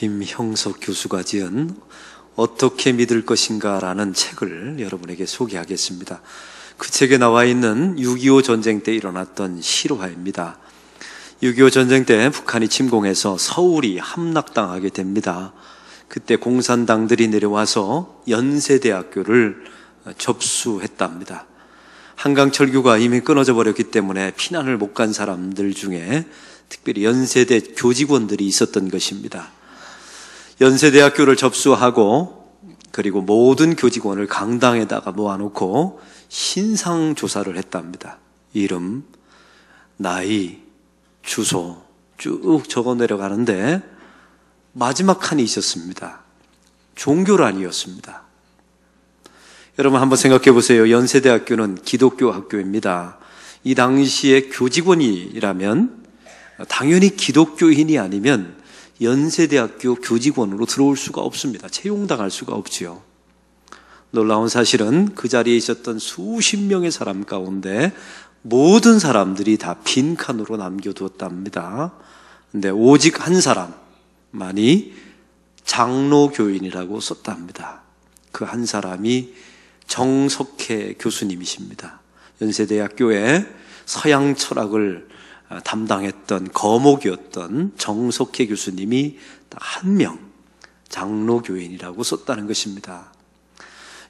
김형석 교수가 지은 어떻게 믿을 것인가 라는 책을 여러분에게 소개하겠습니다. 그 책에 나와 있는 6.25 전쟁 때 일어났던 실화입니다. 6.25 전쟁 때 북한이 침공해서 서울이 함락당하게 됩니다. 그때 공산당들이 내려와서 연세대학교를 접수했답니다. 한강철교가 이미 끊어져 버렸기 때문에 피난을 못 간 사람들 중에 특별히 연세대 교직원들이 있었던 것입니다. 연세대학교를 접수하고 그리고 모든 교직원을 강당에다가 모아놓고 신상조사를 했답니다. 이름, 나이, 주소 쭉 적어 내려가는데 마지막 칸이 있었습니다. 종교란이었습니다. 여러분 한번 생각해 보세요. 연세대학교는 기독교 학교입니다. 이 당시에 교직원이라면 당연히 기독교인이 아니면 연세대학교 교직원으로 들어올 수가 없습니다. 채용당할 수가 없지요. 놀라운 사실은 그 자리에 있었던 수십 명의 사람 가운데 모든 사람들이 다 빈칸으로 남겨두었답니다. 근데 오직 한 사람만이 장로교인이라고 썼답니다. 그 한 사람이 정석혜 교수님이십니다. 연세대학교에 서양 철학을 담당했던 거목이었던 정석혜 교수님이 딱 한 명 장로교인이라고 썼다는 것입니다.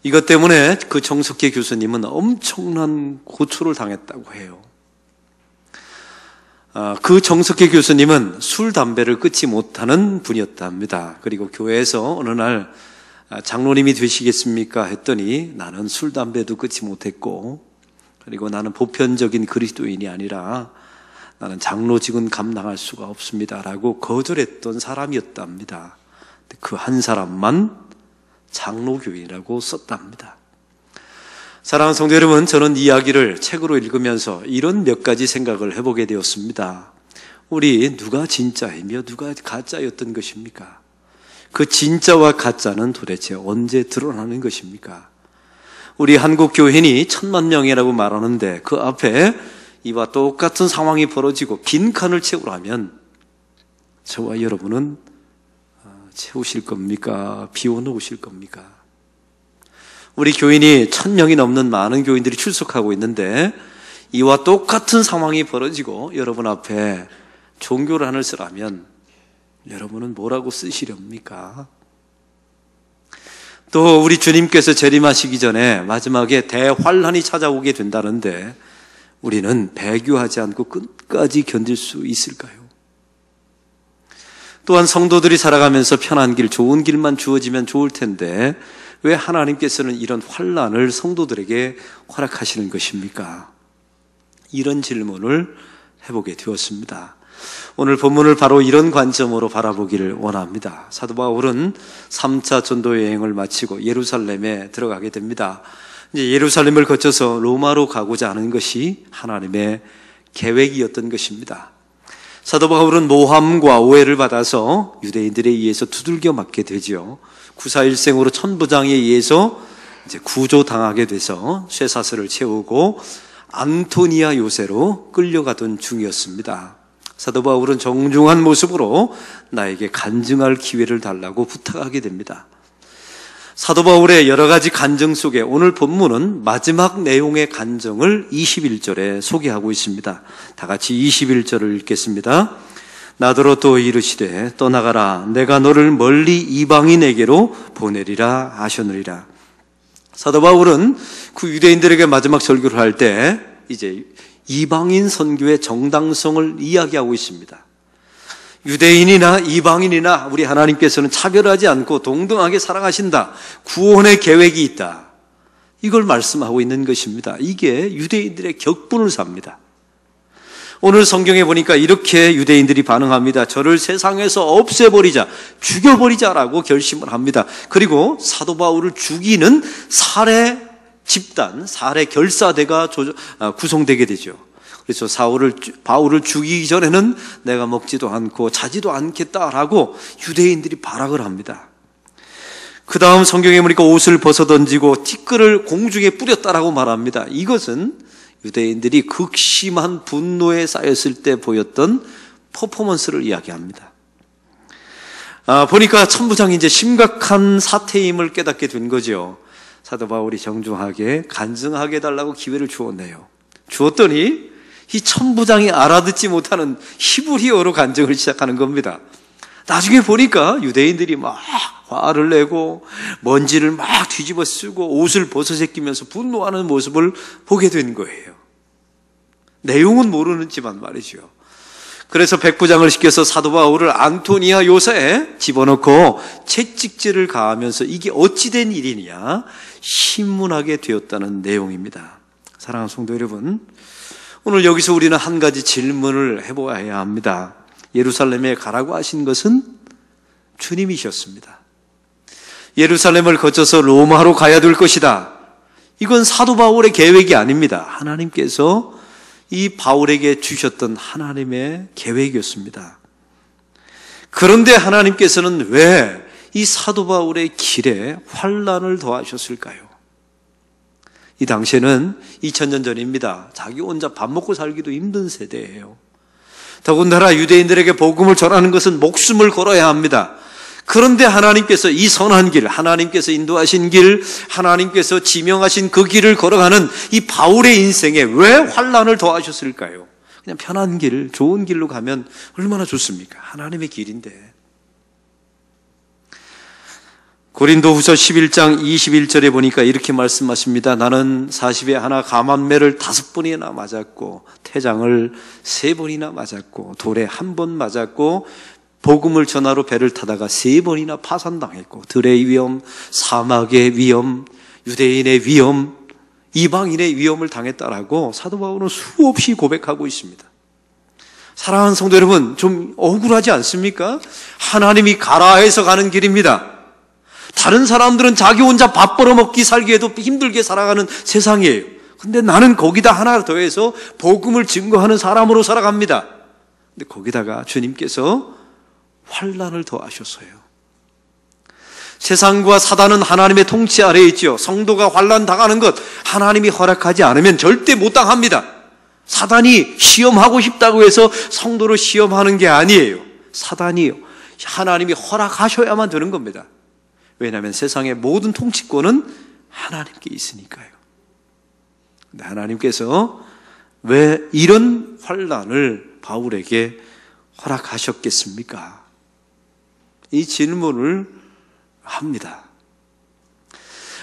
이것 때문에 그 정석혜 교수님은 엄청난 고초를 당했다고 해요. 그 정석혜 교수님은 술, 담배를 끊지 못하는 분이었답니다. 그리고 교회에서 어느 날 장로님이 되시겠습니까? 했더니 나는 술, 담배도 끊지 못했고 그리고 나는 보편적인 그리스도인이 아니라 나는 장로직은 감당할 수가 없습니다 라고 거절했던 사람이었답니다. 그 한 사람만 장로교인이라고 썼답니다. 사랑하는 성도 여러분, 저는 이 이야기를 책으로 읽으면서 이런 몇 가지 생각을 해보게 되었습니다. 우리 누가 진짜이며 누가 가짜였던 것입니까? 그 진짜와 가짜는 도대체 언제 드러나는 것입니까? 우리 한국 교인이 1000만 명이라고 말하는데 그 앞에 이와 똑같은 상황이 벌어지고 빈칸을 채우라면 저와 여러분은 채우실 겁니까? 비워놓으실 겁니까? 우리 교인이 1000명이 넘는 많은 교인들이 출석하고 있는데 이와 똑같은 상황이 벌어지고 여러분 앞에 종교란을 쓰라면 여러분은 뭐라고 쓰시렵니까? 또 우리 주님께서 재림하시기 전에 마지막에 대환란이 찾아오게 된다는데 우리는 배교하지 않고 끝까지 견딜 수 있을까요? 또한 성도들이 살아가면서 편한 길, 좋은 길만 주어지면 좋을 텐데 왜 하나님께서는 이런 환란을 성도들에게 허락하시는 것입니까? 이런 질문을 해보게 되었습니다. 오늘 본문을 바로 이런 관점으로 바라보기를 원합니다. 사도 바울은 3차 전도 여행을 마치고 예루살렘에 들어가게 됩니다. 이제 예루살렘을 거쳐서 로마로 가고자 하는 것이 하나님의 계획이었던 것입니다. 사도 바울은 모함과 오해를 받아서 유대인들에 의해서 두들겨 맞게 되죠. 구사일생으로 천부장에 의해서 이제 구조당하게 돼서 쇠사슬을 채우고 안토니아 요새로 끌려가던 중이었습니다. 사도 바울은 정중한 모습으로 나에게 간증할 기회를 달라고 부탁하게 됩니다. 사도 바울의 여러 가지 간증 속에 오늘 본문은 마지막 내용의 간증을 21절에 소개하고 있습니다. 다 같이 21절을 읽겠습니다. 나더러 또 이르시되 떠나가라 내가 너를 멀리 이방인에게로 보내리라 하셨느니라. 사도 바울은 그 유대인들에게 마지막 설교를 할 때 이제 이방인 선교의 정당성을 이야기하고 있습니다. 유대인이나 이방인이나 우리 하나님께서는 차별하지 않고 동등하게 사랑하신다. 구원의 계획이 있다. 이걸 말씀하고 있는 것입니다. 이게 유대인들의 격분을 삽니다. 오늘 성경에 보니까 이렇게 유대인들이 반응합니다. 저를 세상에서 없애버리자, 죽여버리자라고 결심을 합니다. 그리고 사도 바울을 죽이는 살해 집단, 살해 결사대가 구성되게 되죠. 그래서 바울을 죽이기 전에는 내가 먹지도 않고 자지도 않겠다라고 유대인들이 발악을 합니다. 그 다음 성경에 보니까 옷을 벗어던지고 티끌을 공중에 뿌렸다라고 말합니다. 이것은 유대인들이 극심한 분노에 쌓였을 때 보였던 퍼포먼스를 이야기합니다. 보니까 천부장이 이제 심각한 사태임을 깨닫게 된 거죠. 사도 바울이 정중하게 간증하게 해달라고 기회를 주었네요. 주었더니 이 천부장이 알아듣지 못하는 히브리어로 간증을 시작하는 겁니다. 나중에 보니까 유대인들이 막 화를 내고 먼지를 막 뒤집어 쓰고 옷을 벗어제끼면서 분노하는 모습을 보게 된 거예요. 내용은 모르는지만 말이죠. 그래서 백부장을 시켜서 사도 바울을 안토니아 요새에 집어넣고 채찍질을 가하면서 이게 어찌된 일이냐 신문하게 되었다는 내용입니다. 사랑하는 성도 여러분, 오늘 여기서 우리는 한 가지 질문을 해보아야 합니다. 예루살렘에 가라고 하신 것은 주님이셨습니다. 예루살렘을 거쳐서 로마로 가야 될 것이다. 이건 사도 바울의 계획이 아닙니다. 하나님께서 이 바울에게 주셨던 하나님의 계획이었습니다. 그런데 하나님께서는 왜 이 사도 바울의 길에 환난을 더하셨을까요? 이 당시에는 2000년 전입니다. 자기 혼자 밥 먹고 살기도 힘든 세대예요. 더군다나 유대인들에게 복음을 전하는 것은 목숨을 걸어야 합니다. 그런데 하나님께서 이 선한 길, 하나님께서 인도하신 길, 하나님께서 지명하신 그 길을 걸어가는 이 바울의 인생에 왜 환난을 더하셨을까요? 그냥 편한 길, 좋은 길로 가면 얼마나 좋습니까? 하나님의 길인데. 고린도후서 11장 21절에 보니까 이렇게 말씀하십니다. 나는 40에 하나 감암매를 5번이나 맞았고 태장을 3번이나 맞았고 돌에 1번 맞았고 복음을 전하러 배를 타다가 3번이나 파산당했고 들의 위험, 사막의 위험, 유대인의 위험, 이방인의 위험을 당했다라고 사도 바울은 수없이 고백하고 있습니다. 사랑하는 성도 여러분, 좀 억울하지 않습니까? 하나님이 가라 해서 가는 길입니다. 다른 사람들은 자기 혼자 밥 벌어먹기 살기에도 힘들게 살아가는 세상이에요. 근데 나는 거기다 하나 더해서 복음을 증거하는 사람으로 살아갑니다. 근데 거기다가 주님께서 환난을 더하셨어요. 세상과 사단은 하나님의 통치 아래에 있죠. 성도가 환난 당하는 것 하나님이 허락하지 않으면 절대 못 당합니다. 사단이 시험하고 싶다고 해서 성도를 시험하는 게 아니에요. 사단이 하나님이 허락하셔야만 되는 겁니다. 왜냐하면 세상의 모든 통치권은 하나님께 있으니까요. 근데 하나님께서 왜 이런 환난을 바울에게 허락하셨겠습니까? 이 질문을 합니다.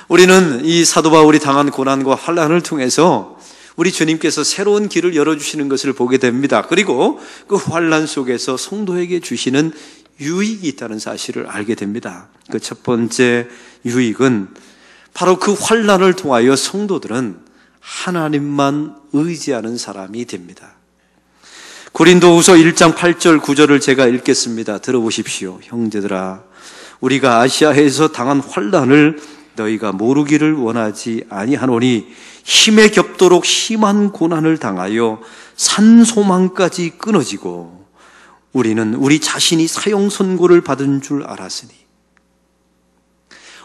우리는 이 사도 바울이 당한 고난과 환난을 통해서 우리 주님께서 새로운 길을 열어주시는 것을 보게 됩니다. 그리고 그 환난 속에서 성도에게 주시는 유익이 있다는 사실을 알게 됩니다. 그 첫 번째 유익은 바로 그 환난을 통하여 성도들은 하나님만 의지하는 사람이 됩니다. 고린도후서 1장 8절 9절을 제가 읽겠습니다. 들어보십시오. 형제들아, 우리가 아시아에서 당한 환난을 너희가 모르기를 원하지 아니하노니 힘에 겹도록 심한 고난을 당하여 산소망까지 끊어지고 우리는 우리 자신이 사형 선고를 받은 줄 알았으니.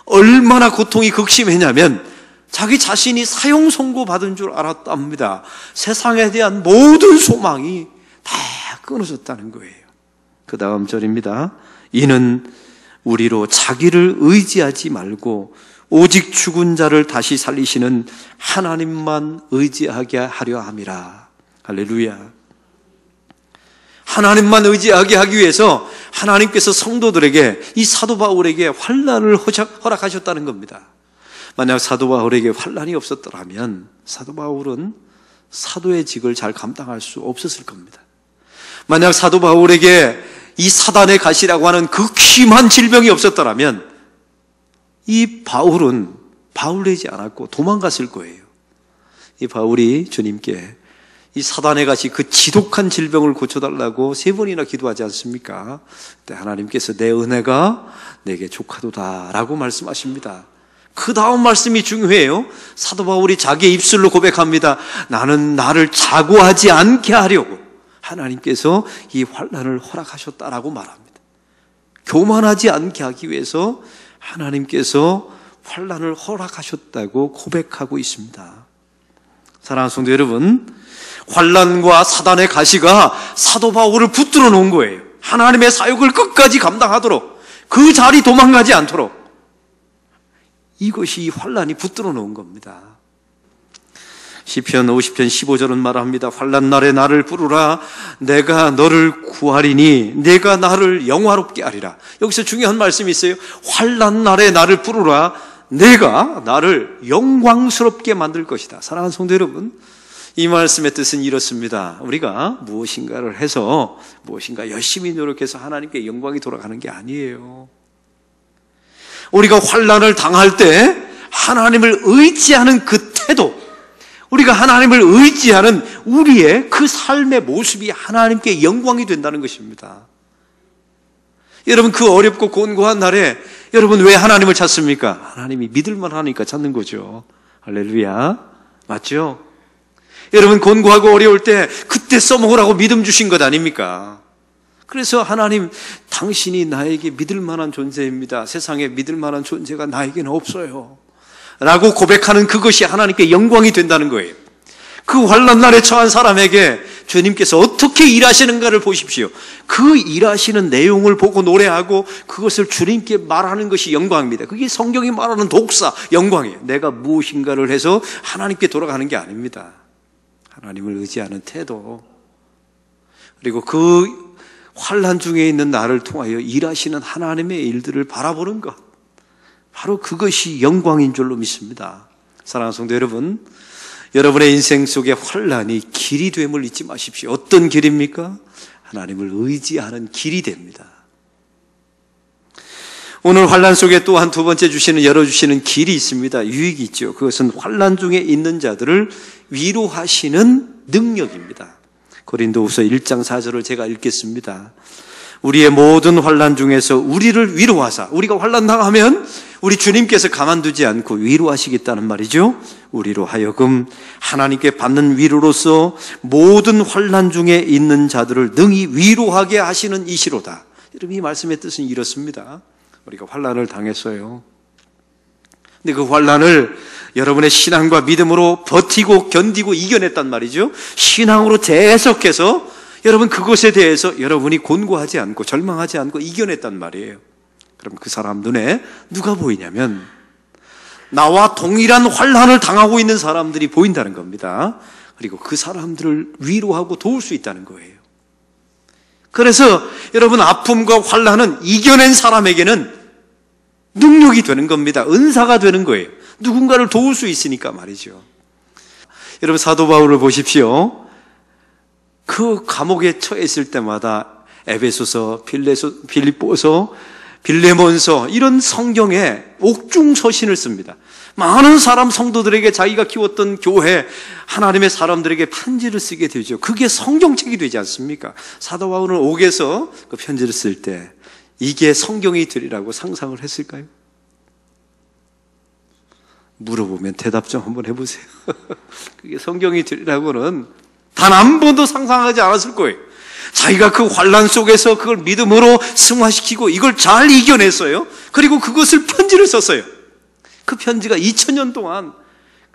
얼마나 고통이 극심했냐면 자기 자신이 사형 선고 받은 줄 알았답니다. 세상에 대한 모든 소망이 다 끊어졌다는 거예요. 그 다음 절입니다. 이는 우리로 자기를 의지하지 말고 오직 죽은 자를 다시 살리시는 하나님만 의지하게 하려 함이라. 할렐루야. 하나님만 의지하게 하기 위해서 하나님께서 성도들에게 이 사도 바울에게 환난을 허락하셨다는 겁니다. 만약 사도 바울에게 환난이 없었더라면 사도 바울은 사도의 직을 잘 감당할 수 없었을 겁니다. 만약 사도 바울에게 이 사단의 가시라고 하는 극심한 질병이 없었더라면 이 바울은 바울되지 않았고 도망갔을 거예요. 이 바울이 주님께 이 사단의 가시 그 지독한 질병을 고쳐달라고 3번이나 기도하지 않습니까? 그때 하나님께서 내 은혜가 내게 족하도다 라고 말씀하십니다. 그 다음 말씀이 중요해요. 사도 바울이 자기의 입술로 고백합니다. 나는 나를 자고하지 않게 하려고 하나님께서 이 환난을 허락하셨다라고 말합니다. 교만하지 않게 하기 위해서 하나님께서 환난을 허락하셨다고 고백하고 있습니다. 사랑하는 성도 여러분, 환난과 사단의 가시가 사도 바울을 붙들어 놓은 거예요. 하나님의 사역을 끝까지 감당하도록, 그 자리 도망가지 않도록. 이것이 환난이 붙들어 놓은 겁니다. 시편 50편 15절은 말합니다. 환난 날에 나를 부르라. 내가 너를 구하리니 내가 나를 영화롭게 하리라. 여기서 중요한 말씀이 있어요. 환난 날에 나를 부르라. 내가 나를 영광스럽게 만들 것이다. 사랑하는 성도 여러분, 이 말씀의 뜻은 이렇습니다. 우리가 무엇인가를 해서 무엇인가 열심히 노력해서 하나님께 영광이 돌아가는 게 아니에요. 우리가 환난을 당할 때 하나님을 의지하는 그 태도, 우리가 하나님을 의지하는 우리의 그 삶의 모습이 하나님께 영광이 된다는 것입니다. 여러분, 그 어렵고 곤고한 날에 여러분 왜 하나님을 찾습니까? 하나님이 믿을만 하니까 찾는 거죠. 할렐루야. 맞죠? 여러분, 곤고하고 어려울 때 그때 써먹으라고 믿음 주신 것 아닙니까? 그래서 하나님, 당신이 나에게 믿을 만한 존재입니다. 세상에 믿을 만한 존재가 나에게는 없어요. 라고 고백하는 그것이 하나님께 영광이 된다는 거예요. 그 환난 날에 처한 사람에게 주님께서 어떻게 일하시는가를 보십시오. 그 일하시는 내용을 보고 노래하고 그것을 주님께 말하는 것이 영광입니다. 그게 성경이 말하는 독사, 영광이에요. 내가 무엇인가를 해서 하나님께 돌아가는 게 아닙니다. 하나님을 의지하는 태도, 그리고 그 환난 중에 있는 나를 통하여 일하시는 하나님의 일들을 바라보는 것, 바로 그것이 영광인 줄로 믿습니다. 사랑하는 성도 여러분, 여러분의 인생 속에 환난이 길이 됨을 잊지 마십시오. 어떤 길입니까? 하나님을 의지하는 길이 됩니다. 오늘 환난 속에 또한 두 번째 열어주시는 길이 있습니다. 유익이 있죠. 그것은 환난 중에 있는 자들을 위로하시는 능력입니다. 고린도후서 1장 4절을 제가 읽겠습니다. 우리의 모든 환난 중에서 우리를 위로하사, 우리가 환난 당하면 우리 주님께서 가만두지 않고 위로하시겠다는 말이죠. 우리로 하여금 하나님께 받는 위로로서 모든 환난 중에 있는 자들을 능히 위로하게 하시는 이시로다. 여러분, 이 말씀의 뜻은 이렇습니다. 우리가 환난을 당했어요. 근데 그 환난을 여러분의 신앙과 믿음으로 버티고 견디고 이겨냈단 말이죠. 신앙으로 재해석해서 여러분 그것에 대해서 여러분이 곤고하지 않고 절망하지 않고 이겨냈단 말이에요. 그럼 그 사람 눈에 누가 보이냐면 나와 동일한 환난을 당하고 있는 사람들이 보인다는 겁니다. 그리고 그 사람들을 위로하고 도울 수 있다는 거예요. 그래서 여러분, 아픔과 환난은 이겨낸 사람에게는 능력이 되는 겁니다. 은사가 되는 거예요. 누군가를 도울 수 있으니까 말이죠. 여러분, 사도 바울을 보십시오. 그 감옥에 처해 있을 때마다 에베소서, 빌립보서, 빌레몬서 이런 성경에 옥중서신을 씁니다. 많은 사람 성도들에게 자기가 키웠던 교회, 하나님의 사람들에게 편지를 쓰게 되죠. 그게 성경책이 되지 않습니까? 사도 바울은 옥에서 그 편지를 쓸 때 이게 성경이 되리라고 상상을 했을까요? 물어보면 대답 좀 한번 해보세요. 그게 성경이 되리라고는 단 한 번도 상상하지 않았을 거예요. 자기가 그 환난 속에서 그걸 믿음으로 승화시키고 이걸 잘 이겨냈어요. 그리고 그것을 편지를 썼어요. 그 편지가 2000년 동안,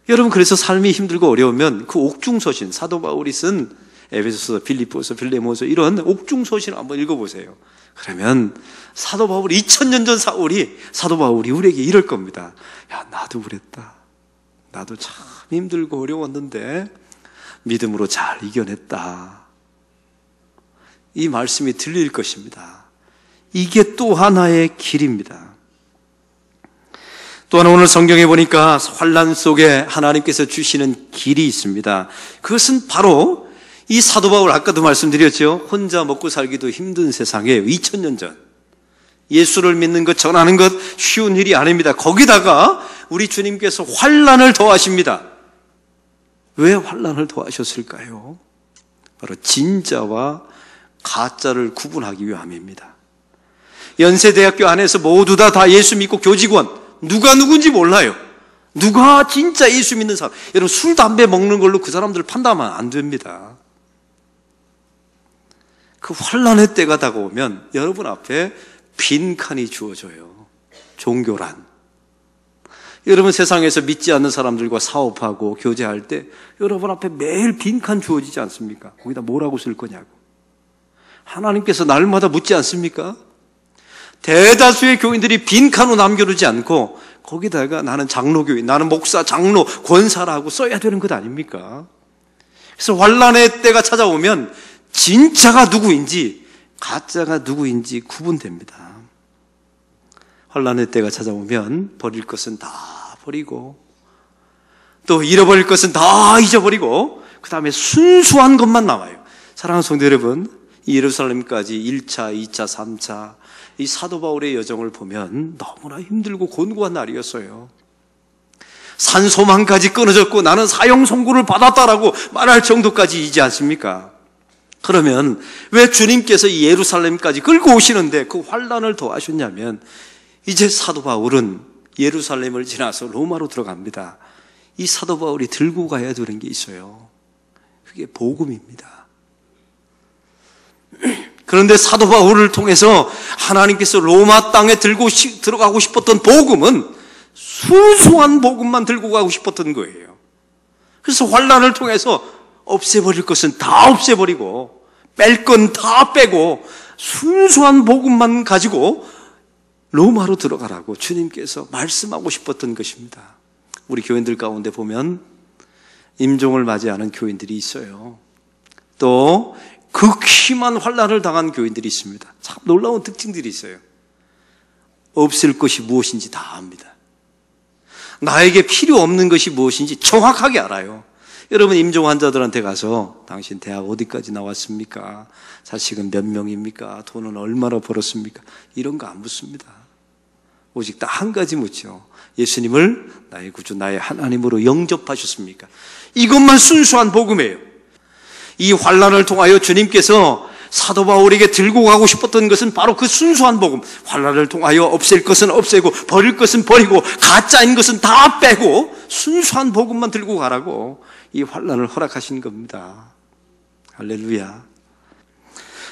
여러분, 그래서 삶이 힘들고 어려우면 그 옥중서신, 사도 바울이 쓴 에베소서, 빌립보서, 빌레몬서 이런 옥중서신 한번 읽어보세요. 그러면 사도 바울, 2000년 전 사도 바울이 우리에게 이럴 겁니다. 야, 나도 그랬다. 나도 참 힘들고 어려웠는데 믿음으로 잘 이겨냈다. 이 말씀이 들릴 것입니다. 이게 또 하나의 길입니다. 또한 오늘 성경에 보니까 환난 속에 하나님께서 주시는 길이 있습니다. 그것은 바로 이 사도 바울, 아까도 말씀드렸죠. 혼자 먹고 살기도 힘든 세상에 2000년 전 예수를 믿는 것, 전하는 것 쉬운 일이 아닙니다. 거기다가 우리 주님께서 환난을 더하십니다. 왜 환난을 더하셨을까요? 바로 진짜와 가짜를 구분하기 위함입니다. 연세대학교 안에서 모두 다 예수 믿고 교직원, 누가 누군지 몰라요. 누가 진짜 예수 믿는 사람. 여러분, 술, 담배 먹는 걸로 그 사람들을 판단하면 안 됩니다. 그 환난의 때가 다가오면 여러분 앞에 빈칸이 주어져요. 종교란. 여러분, 세상에서 믿지 않는 사람들과 사업하고 교제할 때 여러분 앞에 매일 빈칸 주어지지 않습니까? 거기다 뭐라고 쓸 거냐고. 하나님께서 날마다 묻지 않습니까? 대다수의 교인들이 빈칸으로 남겨두지 않고 거기다가 나는 장로교인, 나는 목사, 장로, 권사라고 써야 되는 것 아닙니까? 그래서 환난의 때가 찾아오면 진짜가 누구인지 가짜가 누구인지 구분됩니다. 환난의 때가 찾아오면 버릴 것은 다 버리고 또 잃어버릴 것은 다 잊어버리고 그 다음에 순수한 것만 남아요. 사랑하는 성도 여러분, 이 예루살렘까지 1차, 2차, 3차 이 사도 바울의 여정을 보면 너무나 힘들고 곤고한 날이었어요. 산소망까지 끊어졌고 나는 사형 선고를 받았다라고 말할 정도까지이지 않습니까? 그러면 왜 주님께서 이 예루살렘까지 끌고 오시는데 그 환난을 더하셨냐면 이제 사도 바울은 예루살렘을 지나서 로마로 들어갑니다. 이 사도 바울이 들고 가야 되는 게 있어요. 그게 복음입니다. 그런데 사도 바울을 통해서 하나님께서 로마 땅에 들어가고 싶었던 복음은 순수한 복음만 들고 가고 싶었던 거예요. 그래서 환난을 통해서 없애버릴 것은 다 없애버리고 뺄 건 다 빼고 순수한 복음만 가지고 로마로 들어가라고 주님께서 말씀하고 싶었던 것입니다. 우리 교인들 가운데 보면 임종을 맞이하는 교인들이 있어요. 또 극심한 환난을 당한 교인들이 있습니다. 참 놀라운 특징들이 있어요. 없앨 것이 무엇인지 다 압니다. 나에게 필요 없는 것이 무엇인지 정확하게 알아요. 여러분 임종 환자들한테 가서 당신 대학 어디까지 나왔습니까? 자식은 몇 명입니까? 돈은 얼마나 벌었습니까? 이런 거 안 묻습니다. 오직 딱 한 가지 묻죠. 예수님을 나의 구주, 나의 하나님으로 영접하셨습니까? 이것만 순수한 복음이에요. 이 환난을 통하여 주님께서 사도 바울에게 들고 가고 싶었던 것은 바로 그 순수한 복음. 환난을 통하여 없앨 것은 없애고 버릴 것은 버리고 가짜인 것은 다 빼고 순수한 복음만 들고 가라고 이 환난을 허락하신 겁니다. 할렐루야.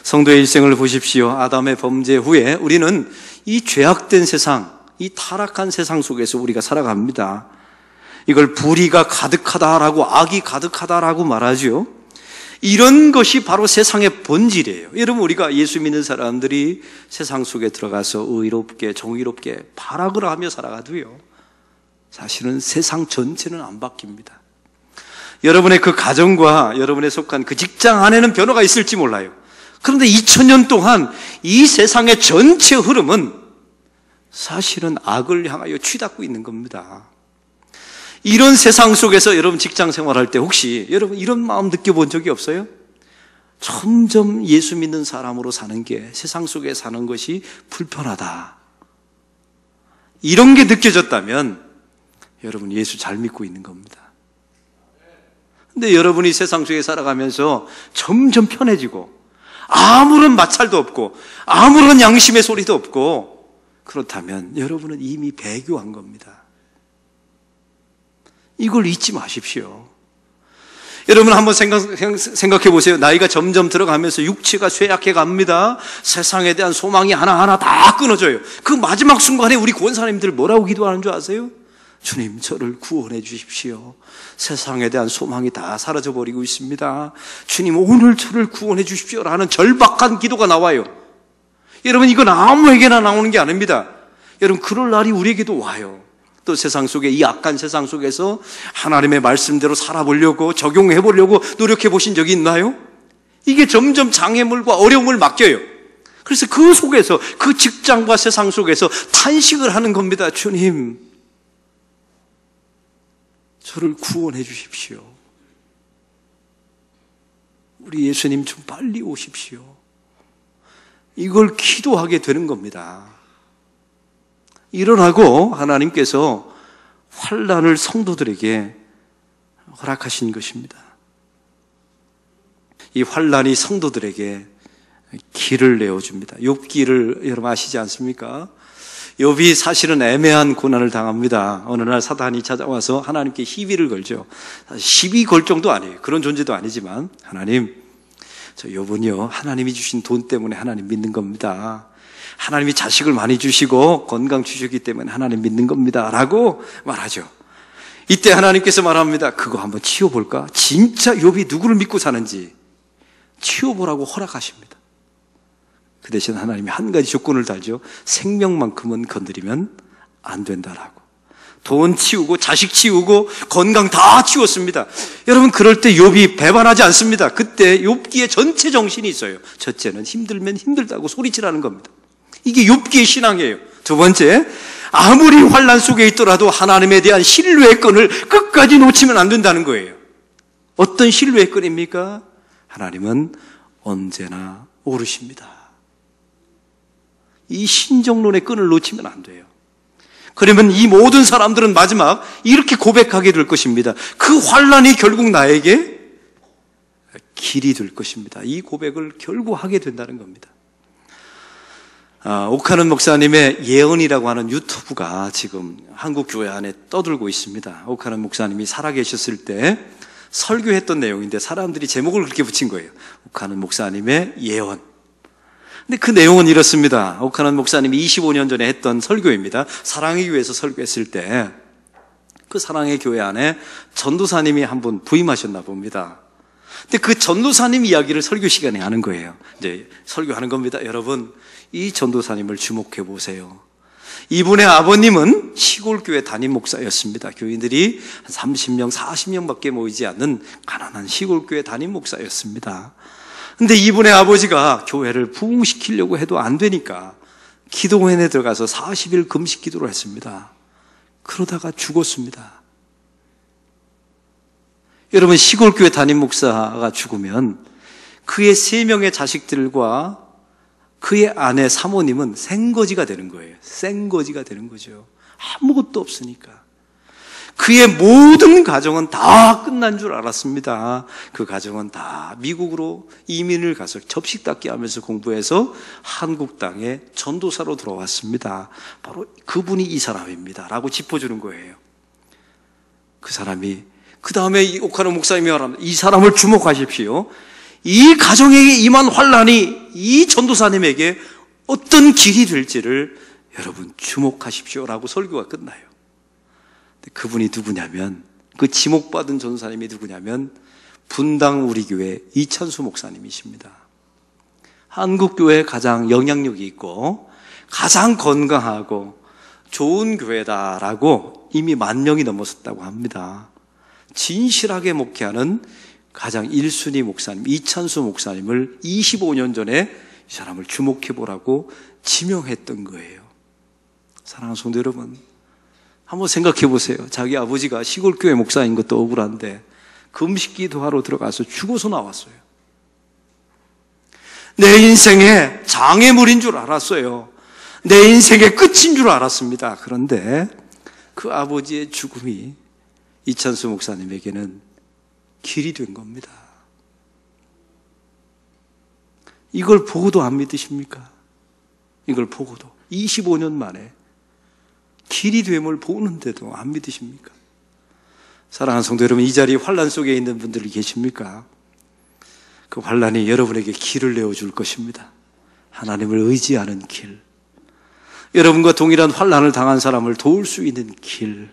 성도의 일생을 보십시오. 아담의 범죄 후에 우리는 이 죄악된 세상, 이 타락한 세상 속에서 우리가 살아갑니다. 이걸 불의가 가득하다라고, 악이 가득하다라고 말하죠. 이런 것이 바로 세상의 본질이에요. 여러분, 우리가 예수 믿는 사람들이 세상 속에 들어가서 의롭게 정의롭게 발악을 하며 살아가도요, 사실은 세상 전체는 안 바뀝니다. 여러분의 그 가정과 여러분의 속한 그 직장 안에는 변화가 있을지 몰라요. 그런데 2000년 동안 이 세상의 전체 흐름은 사실은 악을 향하여 치닫고 있는 겁니다. 이런 세상 속에서 여러분 직장 생활할 때 혹시 여러분 이런 마음 느껴본 적이 없어요? 점점 예수 믿는 사람으로 사는 게, 세상 속에 사는 것이 불편하다, 이런 게 느껴졌다면 여러분 예수 잘 믿고 있는 겁니다. 근데 여러분이 세상 속에 살아가면서 점점 편해지고 아무런 마찰도 없고 아무런 양심의 소리도 없고 그렇다면 여러분은 이미 배교한 겁니다. 이걸 잊지 마십시오. 여러분 한번 생각해 보세요. 나이가 점점 들어가면서 육체가 쇠약해 갑니다. 세상에 대한 소망이 하나하나 다 끊어져요. 그 마지막 순간에 우리 권사님들 뭐라고 기도하는 줄 아세요? 주님, 저를 구원해 주십시오. 세상에 대한 소망이 다 사라져버리고 있습니다. 주님, 오늘 저를 구원해 주십시오 라는 절박한 기도가 나와요. 여러분, 이건 아무에게나 나오는 게 아닙니다. 여러분, 그럴 날이 우리에게도 와요. 또 세상 속에, 이 악한 세상 속에서 하나님의 말씀대로 살아보려고, 적용해보려고 노력해 보신 적이 있나요? 이게 점점 장애물과 어려움을 맡겨요. 그래서 그 속에서, 그 직장과 세상 속에서 탄식을 하는 겁니다. 주님, 저를 구원해 주십시오. 우리 예수님 좀 빨리 오십시오. 이걸 기도하게 되는 겁니다. 일어나고 하나님께서 환난을 성도들에게 허락하신 것입니다. 이 환난이 성도들에게 길을 내어줍니다. 욥기를 여러분 아시지 않습니까? 욥이 사실은 애매한 고난을 당합니다. 어느 날 사단이 찾아와서 하나님께 시비를 걸죠. 시비 걸 정도 아니에요. 그런 존재도 아니지만, 하나님, 저 욥은요, 하나님이 주신 돈 때문에 하나님 믿는 겁니다. 하나님이 자식을 많이 주시고 건강 주셨기 때문에 하나님 믿는 겁니다 라고 말하죠. 이때 하나님께서 말합니다. 그거 한번 치워볼까? 진짜 욥이 누구를 믿고 사는지 치워보라고 허락하십니다. 그 대신 하나님이 한 가지 조건을 달죠. 생명만큼은 건드리면 안 된다라고. 돈 치우고 자식 치우고 건강 다 치웠습니다. 여러분, 그럴 때 욥이 배반하지 않습니다. 그때 욥기의 전체 정신이 있어요. 첫째는 힘들면 힘들다고 소리치라는 겁니다. 이게 욥기의 신앙이에요. 두 번째, 아무리 환난 속에 있더라도 하나님에 대한 신뢰의 끈을 끝까지 놓치면 안 된다는 거예요. 어떤 신뢰의 끈입니까? 하나님은 언제나 오르십니다. 이 신정론의 끈을 놓치면 안 돼요. 그러면 이 모든 사람들은 마지막 이렇게 고백하게 될 것입니다. 그 환난이 결국 나에게 길이 될 것입니다. 이 고백을 결국 하게 된다는 겁니다. 오카는 목사님의 예언이라고 하는 유튜브가 지금 한국 교회 안에 떠들고 있습니다. 오카는 목사님이 살아계셨을 때 설교했던 내용인데 사람들이 제목을 그렇게 붙인 거예요. 오카는 목사님의 예언. 근데 그 내용은 이렇습니다. 오카는 목사님이 25년 전에 했던 설교입니다. 사랑의 교회에서 설교했을 때 그 사랑의 교회 안에 전도사님이 한 분 부임하셨나 봅니다. 근데 그 전도사님 이야기를 설교 시간에 하는 거예요. 이제 설교하는 겁니다. 여러분, 이 전도사님을 주목해 보세요. 이분의 아버님은 시골교회 담임 목사였습니다. 교인들이 한 30명, 40명밖에 모이지 않는 가난한 시골교회 담임 목사였습니다. 근데 이분의 아버지가 교회를 부흥시키려고 해도 안 되니까 기도원에 들어가서 40일 금식 기도를 했습니다. 그러다가 죽었습니다. 여러분, 시골교회 담임 목사가 죽으면 그의 3명의 자식들과 그의 아내 사모님은 생거지가 되는 거예요. 생거지가 되는 거죠. 아무것도 없으니까. 그의 모든 가정은 다 끝난 줄 알았습니다. 그 가정은 다 미국으로 이민을 가서 접시 닦기 하면서 공부해서 한국 땅에 전도사로 들어왔습니다. 바로 그분이 이 사람입니다 라고 짚어주는 거예요. 그 사람이, 그 다음에 오카노 목사님이 말합니다. 이 사람을 주목하십시오. 이 가정에게 임한 환난이 이 전도사님에게 어떤 길이 될지를 여러분 주목하십시오 라고 설교가 끝나요. 그분이 누구냐면, 그 지목받은 전도사님이 누구냐면 분당 우리 교회 이찬수 목사님이십니다. 한국 교회에 가장 영향력이 있고 가장 건강하고 좋은 교회다라고 이미 10,000명이 넘었었다고 합니다. 진실하게 목회하는 가장 1순위 목사님 이찬수 목사님을 25년 전에 이 사람을 주목해보라고 지명했던 거예요. 사랑하는 성도 여러분, 한번 생각해 보세요. 자기 아버지가 시골교회 목사인 것도 억울한데 금식기도하러 들어가서 죽어서 나왔어요. 내 인생의 장애물인 줄 알았어요. 내 인생의 끝인 줄 알았습니다. 그런데 그 아버지의 죽음이 이찬수 목사님에게는 길이 된 겁니다. 이걸 보고도 안 믿으십니까? 이걸 보고도 25년 만에 길이 됨을 보는데도 안 믿으십니까? 사랑하는 성도 여러분, 이 자리에 환난 속에 있는 분들이 계십니까? 그 환난이 여러분에게 길을 내어줄 것입니다. 하나님을 의지하는 길, 여러분과 동일한 환난을 당한 사람을 도울 수 있는 길,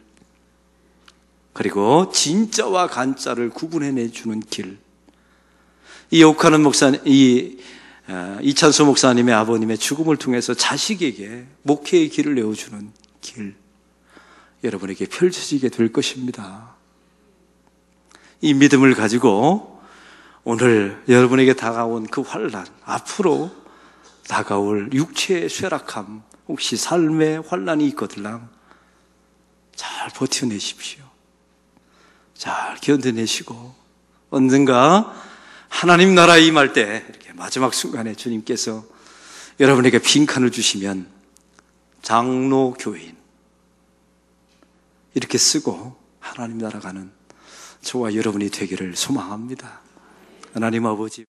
그리고 진짜와 간짜를 구분해내주는 길. 이 오카는 목사님, 이찬수 목사님의 아버님의 죽음을 통해서 자식에게 목회의 길을 내어주는 길, 여러분에게 펼쳐지게 될 것입니다. 이 믿음을 가지고 오늘 여러분에게 다가온 그 환난, 앞으로 다가올 육체의 쇠락함, 혹시 삶의 환난이 있거들랑 잘 버텨내십시오. 잘 견뎌내시고 언젠가 하나님 나라에 임할 때 이렇게 마지막 순간에 주님께서 여러분에게 빈칸을 주시면 장로 교인 이렇게 쓰고 하나님 나라 가는 저와 여러분이 되기를 소망합니다. 하나님 아버지,